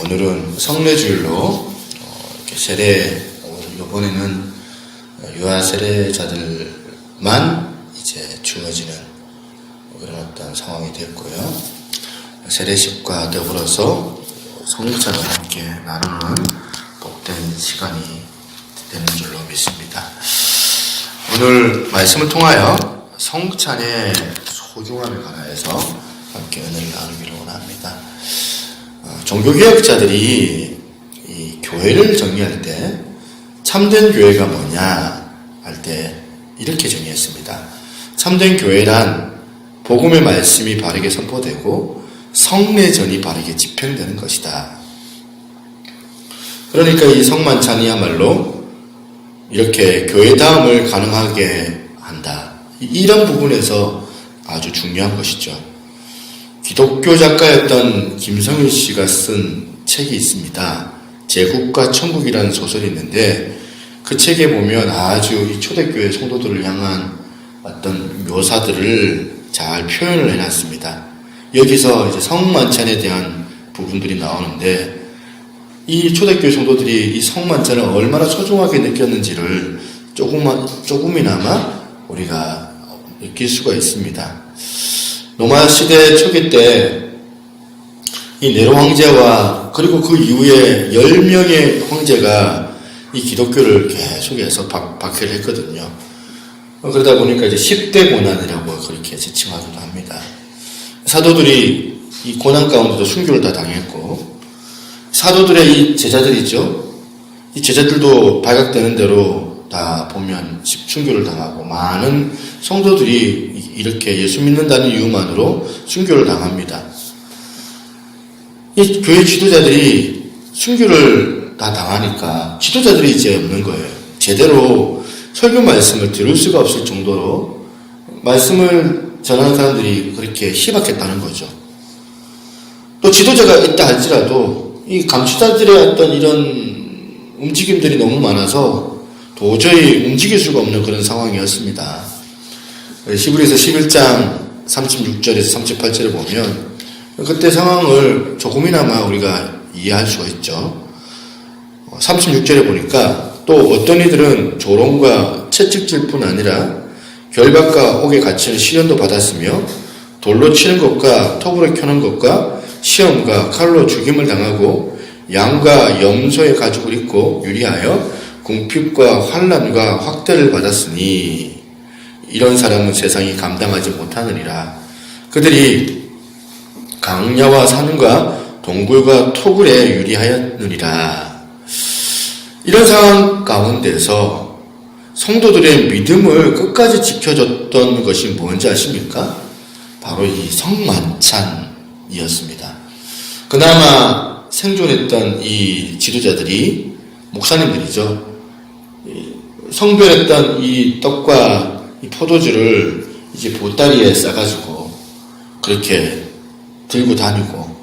오늘은 성례주일로 이렇게 세례, 이번에는 유아 세례자들만 이제 주어지는 그런 어떤 상황이 됐고요. 세례식과 더불어서 성찬을 함께 나누는 복된 시간이 되는 줄로 믿습니다. 오늘 말씀을 통하여 성찬의 소중함에 관하여서 함께 은혜를 나누기를 원합니다. 종교개혁자들이 이 교회를 정리할 때 참된 교회가 뭐냐 할 때 이렇게 정의했습니다. 참된 교회란 복음의 말씀이 바르게 선포되고 성례전이 바르게 집행되는 것이다. 그러니까 이 성만찬이야말로 이렇게 교회다움을 가능하게 한다. 이런 부분에서 아주 중요한 것이죠. 기독교 작가였던 김성일 씨가 쓴 책이 있습니다. 제국과 천국이라는 소설이 있는데 그 책에 보면 아주 이 초대교회 성도들을 향한 어떤 묘사들을 잘 표현을 해놨습니다. 여기서 이제 성만찬에 대한 부분들이 나오는데 이 초대교회 성도들이 이 성만찬을 얼마나 소중하게 느꼈는지를 조금이나마 우리가 느낄 수가 있습니다. 로마 시대 초기 때 이 네로 황제와 그리고 그 이후에 10명의 황제가 이 기독교를 계속해서 박해를 했거든요. 그러다 보니까 이제 10대 고난이라고 그렇게 지칭하기도 합니다. 사도들이 이 고난 가운데도 순교를 다 당했고, 사도들의 이 제자들이죠. 이 제자들도 발각되는 대로 다 보면 순교를 당하고, 많은 성도들이 이렇게 예수 믿는다는 이유만으로 순교를 당합니다. 이 교회 지도자들이 순교를 다 당하니까 지도자들이 이제 없는 거예요. 제대로 설교 말씀을 들을 수가 없을 정도로 말씀을 전하는 사람들이 그렇게 희박했다는 거죠. 또 지도자가 있다 할지라도 이 감시자들의 어떤 이런 움직임들이 너무 많아서 도저히 움직일 수가 없는 그런 상황이었습니다. 히브리서 11장 36절에서 38절을 보면 그때 상황을 조금이나마 우리가 이해할 수가 있죠. 36절에 보니까 또 어떤 이들은 조롱과 채찍질 뿐 아니라 결박과 옥에 갇히는 시련도 받았으며 돌로 치는 것과 톱으로 켜는 것과 시험과 칼로 죽임을 당하고 양과 염소의 가죽을 입고 유리하여 궁핍과 환난과 확대를 받았으니 이런 사람은 세상이 감당하지 못하느니라. 그들이 강야와 산과 동굴과 토굴에 유리하였느니라. 이런 상황 가운데서 성도들의 믿음을 끝까지 지켜줬던 것이 뭔지 아십니까? 바로 이 성만찬이었습니다. 그나마 생존했던 이 지도자들이 목사님들이죠. 성별했던 이 떡과 이 포도주를 이제 보따리에 싸가지고 그렇게 들고 다니고,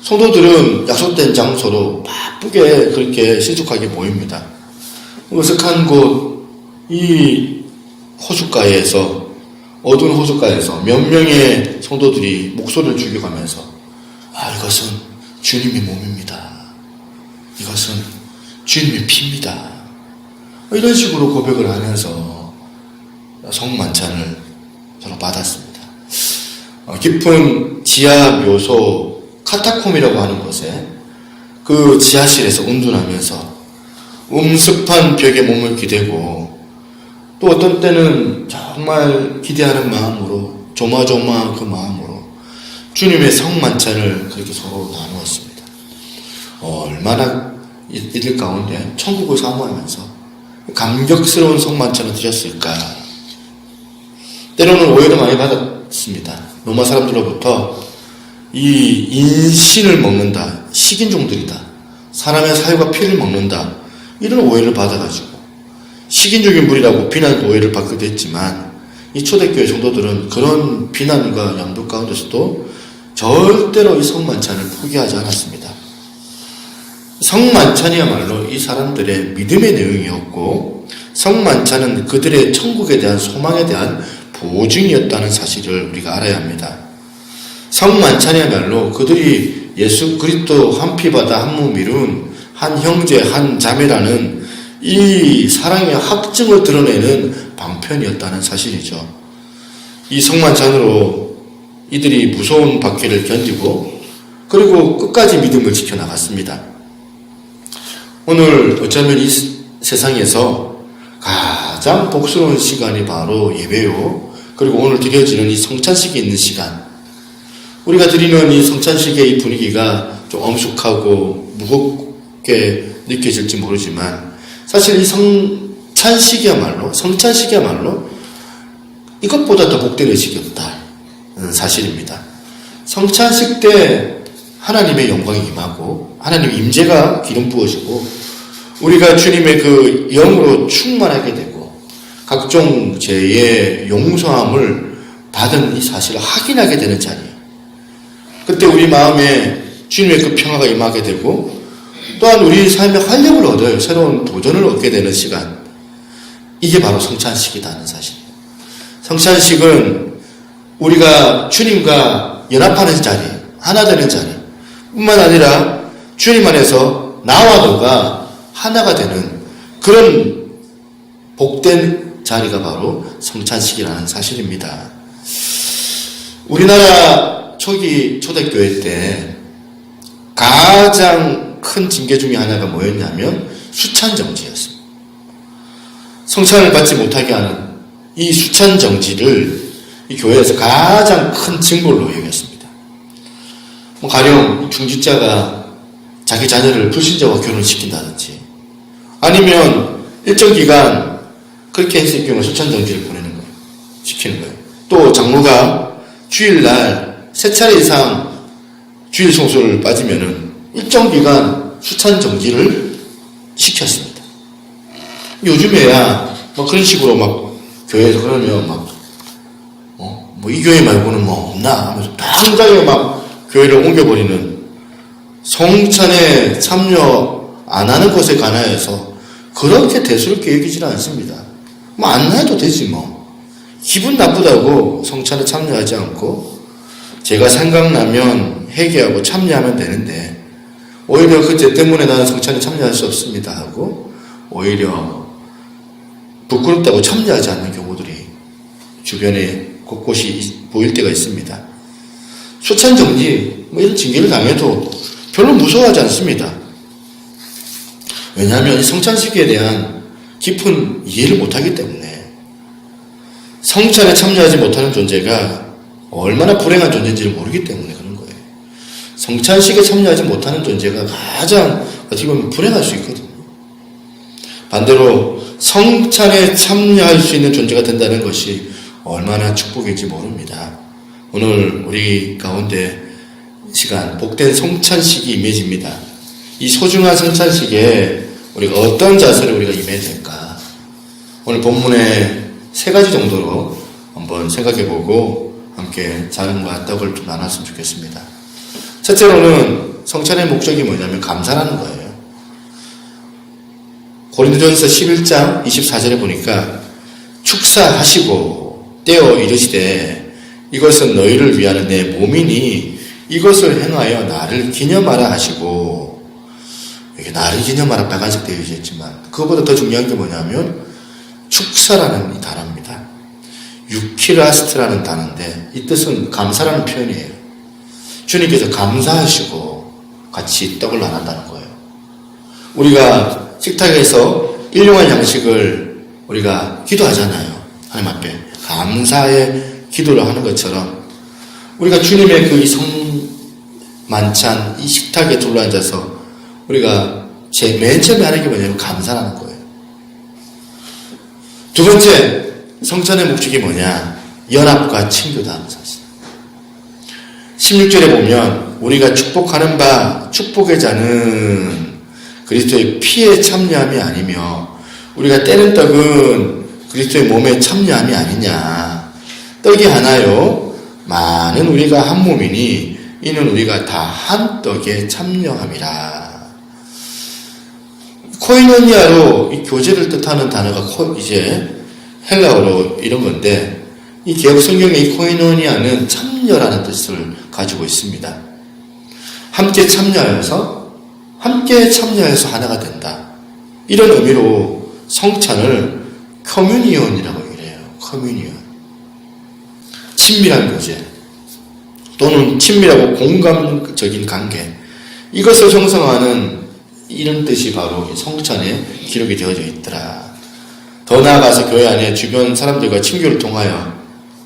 성도들은 약속된 장소로 바쁘게 그렇게 시숙하게 모입니다. 어색한 곳, 이 호숫가에서, 어두운 호숫가에서 몇 명의 성도들이 목소리를 죽여가면서 이것은 주님의 몸입니다. 이것은 주님의 피입니다. 이런 식으로 고백을 하면서 성만찬을 서로 받았습니다. 깊은 지하 묘소 카타콤이라고 하는 곳에 그 지하실에서 운둔하면서 음습한 벽에 몸을 기대고, 또 어떤 때는 정말 기대하는 마음으로 조마조마 그 마음으로 주님의 성만찬을 그렇게 서로 나누었습니다. 얼마나 이들 가운데 천국을 사모하면서 감격스러운 성만찬을 드렸을까. 때로는 오해도 많이 받았습니다. 로마 사람들로부터 이 인신을 먹는다, 식인종들이다, 사람의 살과 피를 먹는다, 이런 오해를 받아가지고 식인종의 물이라고 비난 오해를 받기도 했지만, 이 초대교회 성도들은 그런 비난과 양도 가운데서도 절대로 이 성만찬을 포기하지 않았습니다. 성만찬이야말로 이 사람들의 믿음의 내용이었고, 성만찬은 그들의 천국에 대한 소망에 대한 보증이었다는 사실을 우리가 알아야 합니다. 성만찬이야말로 그들이 예수 그리스도 한 피바다 한 몸 이룬 한 형제 한 자매라는 이 사랑의 확증을 드러내는 방편이었다는 사실이죠. 이 성만찬으로 이들이 무서운 박해를 견디고 그리고 끝까지 믿음을 지켜나갔습니다. 오늘 어쩌면 이 세상에서 가장 복스러운 시간이 바로 예배요. 그리고 오늘 드려지는 이 성찬식이 있는 시간. 우리가 드리는 이 성찬식의 이 분위기가 좀 엄숙하고 무겁게 느껴질지 모르지만 사실 이 성찬식이야말로 이것보다 더 복된 의식이 없다는 사실입니다. 성찬식 때 하나님의 영광이 임하고 하나님의 임재가 기름 부어지고 우리가 주님의 그 영으로 충만하게 되고 각종 죄의 용서함을 받은 이 사실을 확인하게 되는 자리예요. 그때 우리 마음에 주님의 그 평화가 임하게 되고 또한 우리 삶의 활력을 얻어요. 새로운 도전을 얻게 되는 시간. 이게 바로 성찬식이라는 사실이에요. 성찬식은 우리가 주님과 연합하는 자리, 하나 되는 자리 뿐만 아니라 주님 안에서 나와 너가 하나가 되는 그런 복된 자리가 바로 성찬식이라는 사실입니다. 우리나라 초기 초대교회 때 가장 큰 징계 중에 하나가 뭐였냐면 수찬정지였습니다. 성찬을 받지 못하게 하는 이 수찬정지를 이 교회에서 가장 큰 징벌로 여겼습니다. 가령 중직자가 자기 자녀를 불신자와 결혼시킨다든지 아니면 일정 기간 그렇게 했을 경우 수찬정지를 보내는 거예요. 시키는 거예요. 또 장로가 주일날 3차례 이상 주일 성소를 빠지면은 일정 기간 수찬정지를 시켰습니다. 요즘에야 뭐 그런 식으로 막 교회에서 그러면 막 뭐 이 교회 말고는 뭐 없나 하면서 당장에 막 교회를 옮겨버리는 성찬에 참여 안 하는 것에 관하여서 그렇게 대수롭게 여기지는 않습니다. 뭐 안 해도 되지 뭐. 기분 나쁘다고 성찬에 참여하지 않고 제가 생각나면 회개하고 참여하면 되는데 오히려 그 죄 때문에 나는 성찬에 참여할 수 없습니다 하고 오히려 부끄럽다고 참여하지 않는 경우들이 주변에 곳곳이 보일 때가 있습니다. 수찬정지 뭐 이런 징계를 당해도 별로 무서워하지 않습니다. 왜냐하면 성찬식에 대한 깊은 이해를 못하기 때문에 성찬에 참여하지 못하는 존재가 얼마나 불행한 존재인지를 모르기 때문에 그런 거예요. 성찬식에 참여하지 못하는 존재가 가장 어떻게 보면 불행할 수 있거든요. 반대로 성찬에 참여할 수 있는 존재가 된다는 것이 얼마나 축복인지 모릅니다. 오늘 우리 가운데 시간 복된 성찬식이 임해집니다. 이 소중한 성찬식에 우리가 어떤 자세로 우리가 임해야 될까? 오늘 본문에 3가지 정도로 한번 생각해보고 함께 자는과 떡을 좀 나눴으면 좋겠습니다. 첫째로는 성찬의 목적이 뭐냐면 감사라는 거예요. 고린도전서 11장 24절에 보니까 축사하시고 떼어 이르시되 이것은 너희를 위하는 내 몸이니 이것을 행하여 나를 기념하라 하시고 여기 나를 기념하라 빨간색 되어 있지만 그것보다 더 중요한 게 뭐냐면 축사라는 이 단어입니다. 유키라스트라는 단어인데 이 뜻은 감사라는 표현이에요. 주님께서 감사하시고 같이 떡을 나눈다는 거예요. 우리가 식탁에서 일용할 양식을 우리가 기도하잖아요. 하나님 앞에 감사의 기도를 하는 것처럼 우리가 주님의 그 성만찬 이 식탁에 둘러앉아서 우리가 맨 처음에 하는 게 뭐냐면 감사라는 거예요. 두 번째 성찬의 목적이 뭐냐? 연합과 친교다 하는 사실. 16절에 보면 우리가 축복하는 바 축복의 자는 그리스도의 피에 참여함이 아니며 우리가 떼는 떡은 그리스도의 몸에 참여함이 아니냐. 떡이 하나요 많은 우리가 한 몸이니 이는 우리가 다 한 떡에 참여함이라. 코이노니아로 이 교제를 뜻하는 단어가 이제 헬라어로 이런 건데 이 개혁 성경의 이 코이노니아는 참여라는 뜻을 가지고 있습니다. 함께 참여해서 하나가 된다. 이런 의미로 성찬을 커뮤니언이라고 얘기해요. 커뮤니언. 친밀한 교제 또는 친밀하고 공감적인 관계, 이것을 형성하는 이런 뜻이 바로 성찬에 기록이 되어져 있더라. 더 나아가서 교회 안에 주변 사람들과 친교를 통하여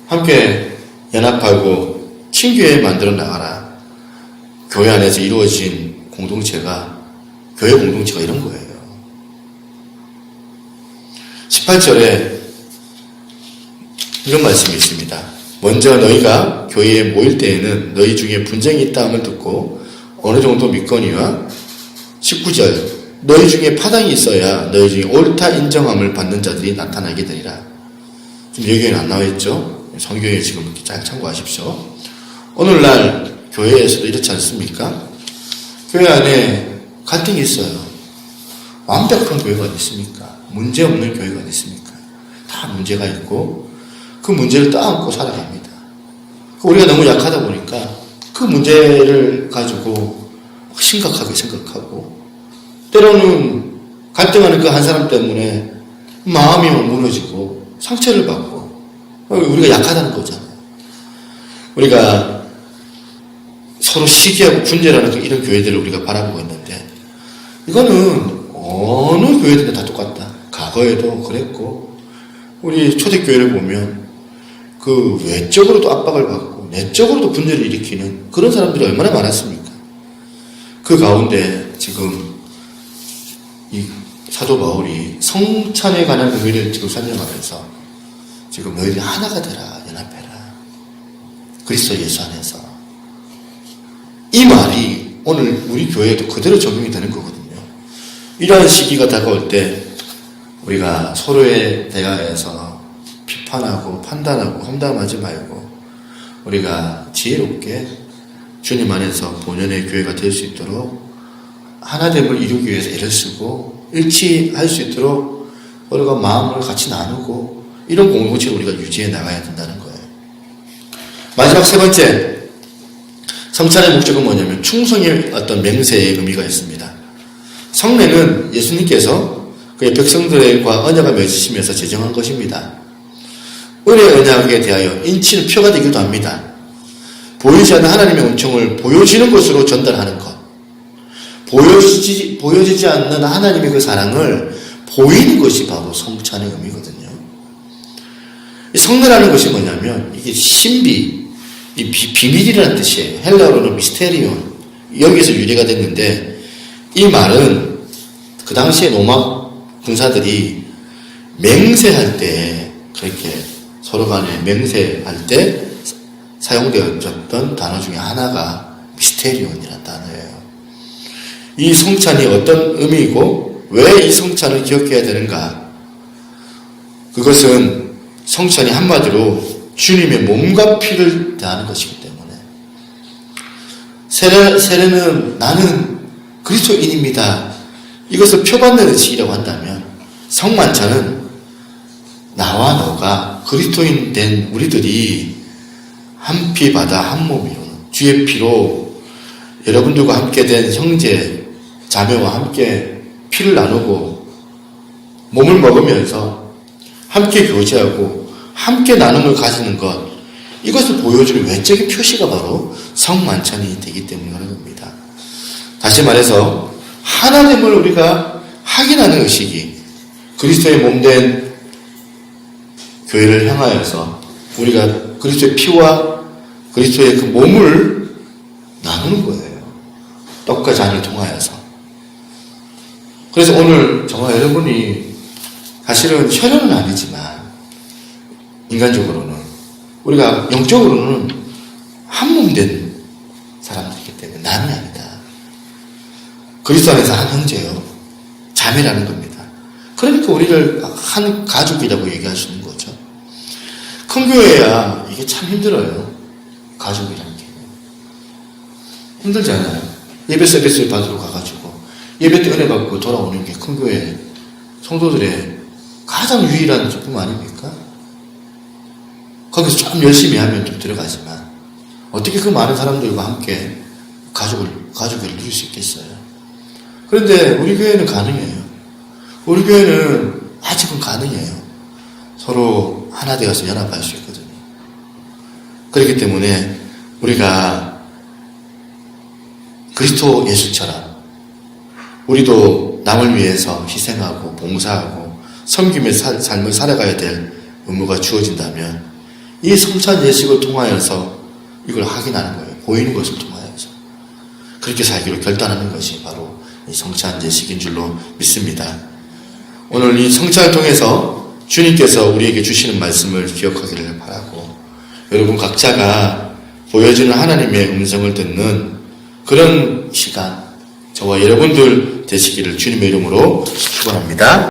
함께 연합하고 친교회 만들어 나가라. 교회 안에서 이루어진 공동체가, 교회 공동체가 이런 거예요. 18절에 이런 말씀이 있습니다. 먼저 너희가 교회에 모일 때에는 너희 중에 분쟁이 있다함을 듣고 어느 정도 믿거니와 19절 너희 중에 파당이 있어야 너희 중에 옳다 인정함을 받는 자들이 나타나게 되리라. 지금 여기에는 안 나와 있죠? 성경에 지금 잘 참고하십시오. 오늘날 교회에서도 이렇지 않습니까? 교회 안에 갈등이 있어요. 완벽한 교회가 어디 있습니까? 문제 없는 교회가 어디 있습니까? 다 문제가 있고 그 문제를 떠안고 살아갑니다. 우리가 너무 약하다 보니까 그 문제를 가지고 심각하게 생각하고 때로는 갈등하는 그 한 사람 때문에 마음이 무너지고 상처를 받고 우리가 약하다는 거잖아요. 우리가 서로 시기하고 분열하는 이런 교회들을 우리가 바라보고 있는데 이거는 어느 교회든 다 똑같다. 과거에도 그랬고 우리 초대교회를 보면 그 외적으로도 압박을 받고 내적으로도 분열을 일으키는 그런 사람들이 얼마나 많았습니까? 그 가운데 지금 이 사도 바울이 성찬에 관한 의미를 지금 설명하면서 지금 너희들이 하나가 되라, 연합해라. 그리스도 예수 안에서. 이 말이 오늘 우리 교회에도 그대로 적용이 되는 거거든요. 이러한 시기가 다가올 때 우리가 서로에 대하여서 비판하고 판단하고 험담하지 말고 우리가 지혜롭게 주님 안에서 본연의 교회가 될 수 있도록 하나됨을 이루기 위해서 애를 쓰고 일치할 수 있도록 우리가 마음을 같이 나누고 이런 공동체를 우리가 유지해 나가야 된다는 거예요. 마지막 세 번째, 성찬의 목적은 뭐냐면 충성의 어떤 맹세의 의미가 있습니다. 성례는 예수님께서 그의 백성들과 언약을 맺으시면서 제정한 것입니다. 은혜 언약에 대하여 인치는 표가 되기도 합니다. 보이지 않는 하나님의 은총을 보여지는 것으로 전달하는 것. 보여지지 않는 하나님의 그 사랑을 보이는 것이 바로 성찬의 의미거든요. 이 성례라는 것이 뭐냐면 이게 신비, 비밀이라는 뜻이에요. 헬라어로는 미스테리온. 여기에서 유래가 됐는데 이 말은 그 당시에 로마 군사들이 맹세할 때 그렇게 서로 간에 맹세할 때 사용되었던 단어 중에 하나가 미스테리온이라는 단어예요. 이 성찬이 어떤 의미이고 왜 이 성찬을 기억해야 되는가? 그것은 성찬이 한마디로 주님의 몸과 피를 대하는 것이기 때문에 세례는 나는 그리스도인입니다. 이것을 표받는 의식이라고 한다면 성만찬은 나와 너가 그리스도인 된 우리들이 한 피 받아 한 몸 이루는 주의 피로 여러분들과 함께 된 형제 자매와 함께 피를 나누고 몸을 먹으면서 함께 교제하고 함께 나눔을 가지는 것, 이것을 보여주는 외적인 표시가 바로 성만찬이 되기 때문에 그런 겁니다. 다시 말해서 하나됨을 우리가 확인하는 의식이 그리스도의 몸된 교회를 향하여서 우리가 그리스도의 피와 그리스도의 그 몸을 나누는 거예요. 떡과 잔을 통하여서. 그래서 오늘 정말 여러분이 사실은 혈연은 아니지만 인간적으로는 우리가 영적으로는 한 몸 된 사람들이기 때문에 남이 아니다. 그리스도 안에서 한 형제요. 자매라는 겁니다. 그러니까 우리를 한 가족이라고 얘기할 수 있는 거죠. 큰 교회야 이게 참 힘들어요. 가족이라는 게. 힘들잖아요. 예배 서비스를 받으러 가가지고 예배 때 은혜 받고 돌아오는 게 큰 교회 성도들의 가장 유일한 기쁨 아닙니까? 거기서 좀 열심히 하면 좀 들어가지만 어떻게 그 많은 사람들과 함께 가족을 누릴 수 있겠어요. 그런데 우리 교회는 가능해요. 우리 교회는 아직은 가능해요. 서로 하나 되어서 연합할 수 있거든요. 그렇기 때문에 우리가 그리스도 예수처럼 우리도 남을 위해서 희생하고 봉사하고 섬김의 삶을 살아가야 될 의무가 주어진다면 이 성찬 예식을 통하여서 이걸 확인하는 거예요. 보이는 것을 통하여서. 그렇게 살기로 결단하는 것이 바로 이 성찬 예식인 줄로 믿습니다. 오늘 이 성찬을 통해서 주님께서 우리에게 주시는 말씀을 기억하기를 바라고 여러분 각자가 보여주는 하나님의 음성을 듣는 그런 시간 저와 여러분들 되시기를 주님의 이름으로 축원합니다.